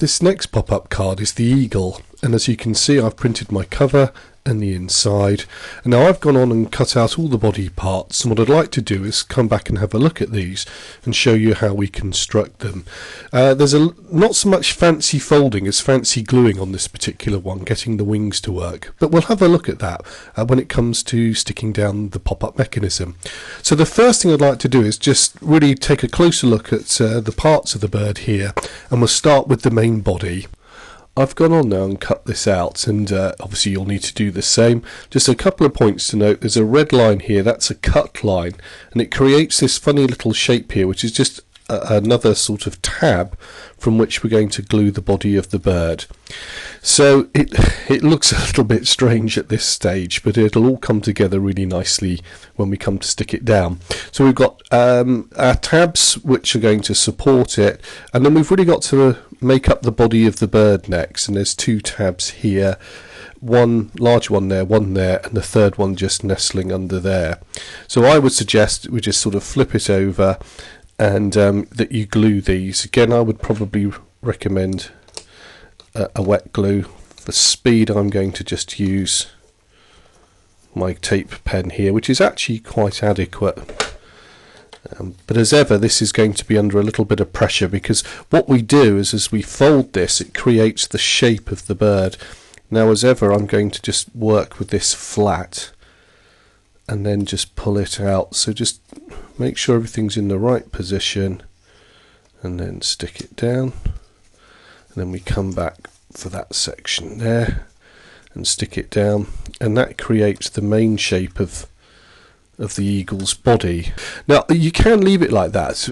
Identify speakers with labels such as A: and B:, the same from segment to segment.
A: This next pop-up card is the eagle, and as you can see I've printed my cover and the inside, and now I've gone on and cut out all the body parts, and what I'd like to do is come back and have a look at these and show you how we construct them. There's not so much fancy folding as fancy gluing on this particular one, getting the wings to work, but we'll have a look at that when it comes to sticking down the pop-up mechanism. So the first thing I'd like to do is just really take a closer look at the parts of the bird here, and we'll start with the main body. I've gone on now and cut this out, and obviously you'll need to do the same. Just a couple of points to note. There's a red line here, that's a cut line, and it creates this funny little shape here, which is just another sort of tab from which we're going to glue the body of the bird. So it looks a little bit strange at this stage, but it'll all come together really nicely when we come to stick it down. So we've got our tabs which are going to support it, and then we've really got to make up the body of the bird next, and there's two tabs here, one large one there, and the third one just nestling under there. So I would suggest we just sort of flip it over and that you glue these. Again, I would probably recommend a wet glue. For speed, I'm going to just use my tape pen here, which is actually quite adequate. But as ever, this is going to be under a little bit of pressure, because what we do is as we fold this, it creates the shape of the bird. Now as ever, I'm going to just work with this flat and then just pull it out. So just make sure everything's in the right position and then stick it down, and then we come back for that section there and stick it down, and that creates the main shape of the eagle's body. Now you can leave it like that,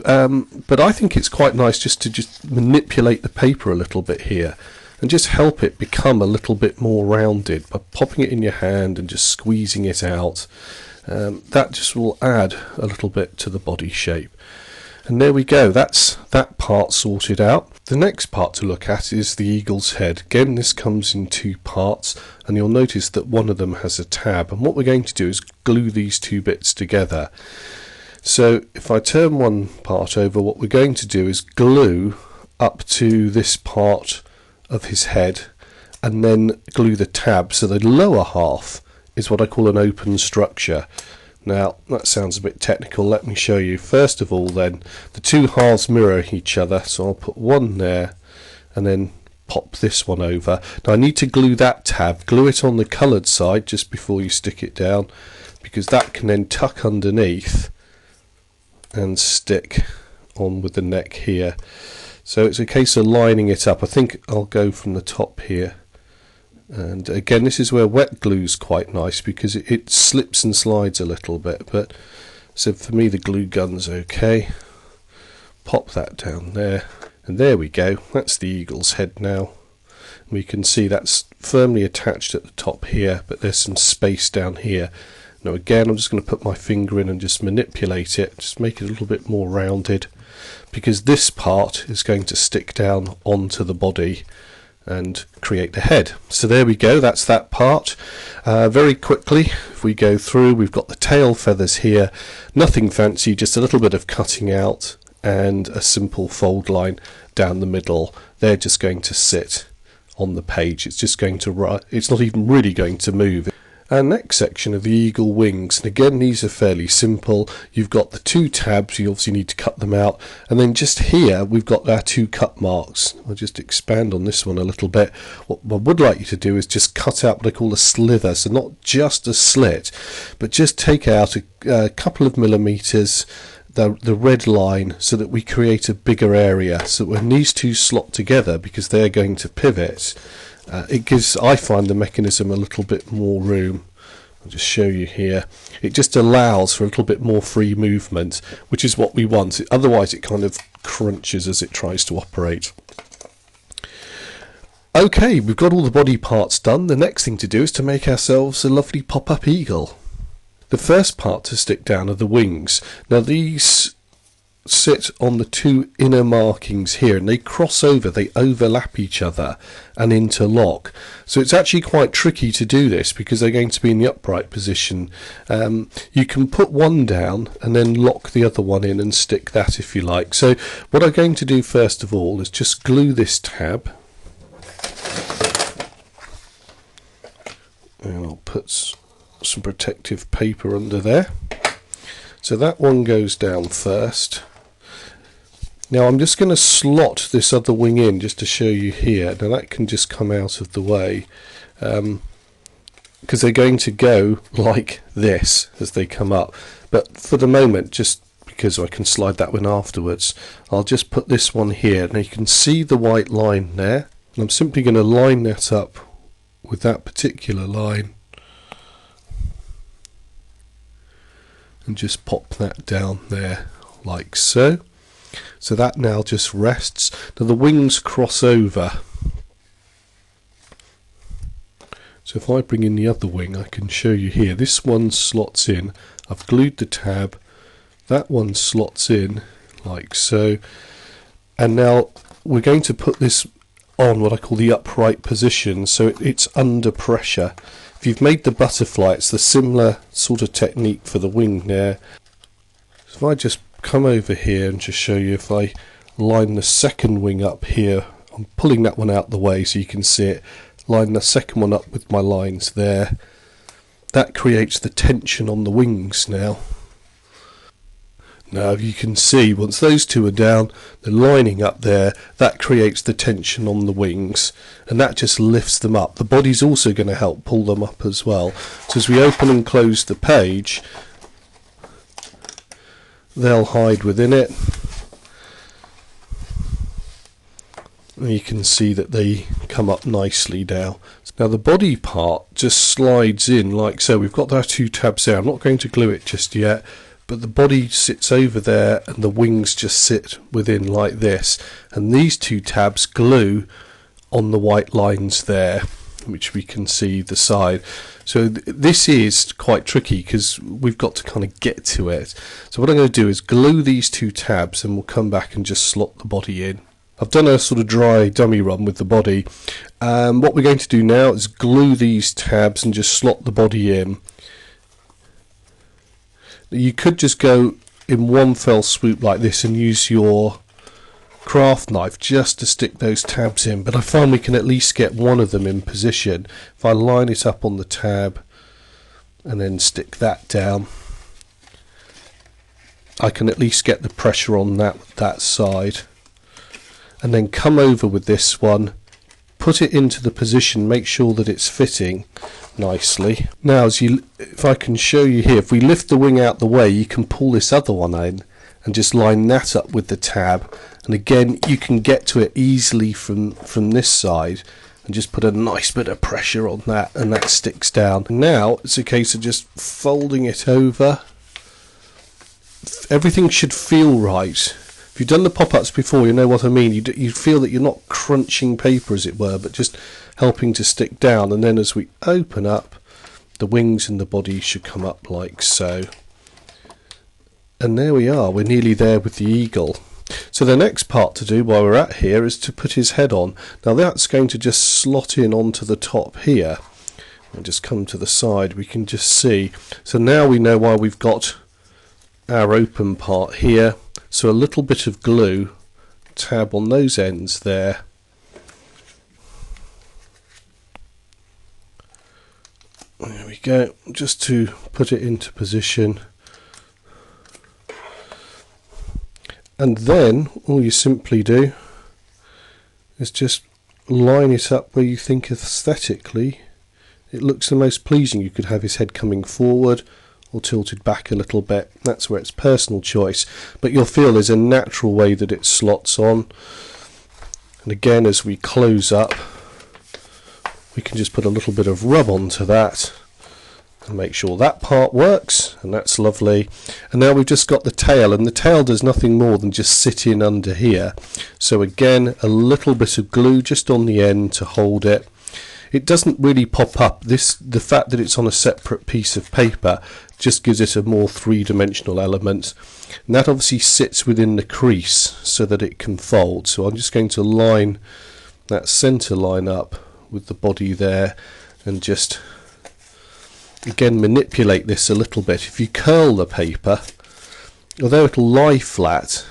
A: but I think it's quite nice just to manipulate the paper a little bit here and just help it become a little bit more rounded by popping it in your hand and just squeezing it out. That just will add a little bit to the body shape. And there we go, that's that part sorted out. The next part to look at is the eagle's head. Again, this comes in two parts, and you'll notice that one of them has a tab, and what we're going to do is glue these two bits together. So if I turn one part over, what we're going to do is glue up to this part of his head and then glue the tab, so the lower half is what I call an open structure. Now that sounds a bit technical, let me show you. First of all then, the two halves mirror each other, so I'll put one there and then pop this one over. Now I need to glue that tab, glue it on the coloured side just before you stick it down, because that can then tuck underneath and stick on with the neck here. So it's a case of lining it up. I think I'll go from the top here. And again, this is where wet glue is quite nice, because it slips and slides a little bit, but so for me the glue gun's okay. Pop that down there, and there we go, that's the eagle's head now. We can see that's firmly attached at the top here, but there's some space down here. Now again, I'm just going to put my finger in and just manipulate it, just make it a little bit more rounded, because this part is going to stick down onto the body and create the head. So there we go, that's that part. Very quickly, if we go through, we've got the tail feathers here, nothing fancy, just a little bit of cutting out and a simple fold line down the middle. They're just going to sit on the page, it's just going to it's not even really going to move. Our next section of the eagle wings, and again these are fairly simple. You've got the two tabs, you obviously need to cut them out, and then just here we've got our two cut marks. I'll just expand on this one a little bit. What I would like you to do is just cut out what I call a slither, so not just a slit, but just take out a couple of millimeters the red line, so that we create a bigger area. So when these two slot together, because they're going to pivot, it gives, I find, the mechanism a little bit more room. I'll just show you here. It just allows for a little bit more free movement, which is what we want. Otherwise it kind of crunches as it tries to operate. Okay, we've got all the body parts done. The next thing to do is to make ourselves a lovely pop-up eagle. The first part to stick down are the wings. Now these sit on the two inner markings here, and they cross over, they overlap each other and interlock. So it's actually quite tricky to do this, because they're going to be in the upright position. You can put one down and then lock the other one in and stick that if you like. So what I'm going to do first of all is just glue this tab and I'll put some protective paper under there. So that one goes down first. Now I'm just going to slot this other wing in just to show you here. Now that can just come out of the way, because they're going to go like this as they come up. But for the moment, just because I can slide that one afterwards, I'll just put this one here. Now you can see the white line there, and I'm simply going to line that up with that particular line and just pop that down there like so. So that now just rests. Now the wings cross over. So if I bring in the other wing, I can show you here. This one slots in. I've glued the tab. That one slots in like so. And now we're going to put this on what I call the upright position, so it's under pressure. If you've made the butterfly, it's the similar sort of technique for the wing there. So if I just come over here and just show you, if I line the second wing up here, I'm pulling that one out the way so you can see it, line the second one up with my lines there, that creates the tension on the wings now. Now you can see once those two are down, they're lining up there, that creates the tension on the wings, and that just lifts them up. The body's also going to help pull them up as well. So as we open and close the page, they'll hide within it. And you can see that they come up nicely now. Now the body part just slides in like so. We've got our two tabs there. I'm not going to glue it just yet, but the body sits over there and the wings just sit within like this, and these two tabs glue on the white lines there, which we can see the side. So this is quite tricky because we've got to kind of get to it. So what I'm going to do is glue these two tabs, and we'll come back and just slot the body in. I've done a sort of dry dummy run with the body. What we're going to do now is glue these tabs and just slot the body in. You could just go in one fell swoop like this and use your craft knife just to stick those tabs in, but I find we can at least get one of them in position. If I line it up on the tab and then stick that down, I can at least get the pressure on that side, and then come over with this one, put it into the position, make sure that it's fitting nicely. Now if I can show you here, if we lift the wing out the way, you can pull this other one in and just line that up with the tab, and again you can get to it easily from this side and just put a nice bit of pressure on that, and that sticks down. Now it's a case of just folding it over. Everything should feel right. If you've done the pop-ups before, you know what I mean. You feel that you're not crunching paper, as it were, but just helping to stick down. And then as we open up, the wings and the body should come up like so. And there we are, we're nearly there with the eagle. So the next part to do while we're at here is to put his head on. Now that's going to just slot in onto the top here. And just come to the side, we can just see. So now we know why we've got our open part here. So a little bit of glue, tab on those ends there. There we go, just to put it into position. And then all you simply do is just line it up where you think aesthetically it looks the most pleasing. You could have his head coming forward or tilted back a little bit. That's where it's personal choice, but you'll feel there's a natural way that it slots on. And again, as we close up, we can just put a little bit of rub onto that and make sure that part works, and that's lovely. And now we've just got the tail, and the tail does nothing more than just sit in under here. So again, a little bit of glue just on the end to hold it. It doesn't really pop up. The fact that it's on a separate piece of paper just gives it a more three-dimensional element, and that obviously sits within the crease so that it can fold. So I'm just going to line that center line up with the body there, and just again manipulate this a little bit. If you curl the paper, although it'll lie flat,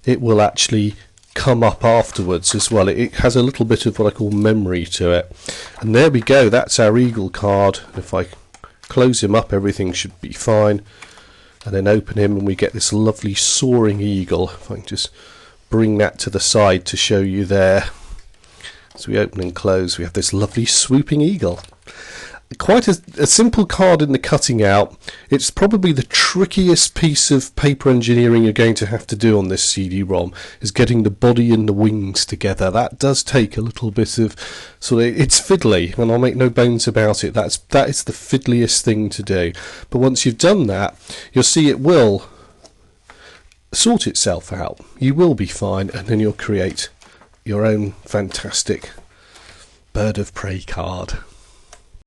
A: it will actually come up afterwards as well. It has a little bit of what I call memory to it. And there we go, that's our eagle card. If I close him up, everything should be fine, and then open him, and we get this lovely soaring eagle. If I can just bring that to the side to show you there. So we open and close, we have this lovely swooping eagle. Quite a simple card in the cutting out. It's probably the trickiest piece of paper engineering you're going to have to do on this CD-ROM, is getting the body and the wings together. That does take a little bit of it's fiddly, and I'll make no bones about it. That is the fiddliest thing to do. But once you've done that, you'll see it will sort itself out. You will be fine, and then you'll create your own fantastic bird of prey card.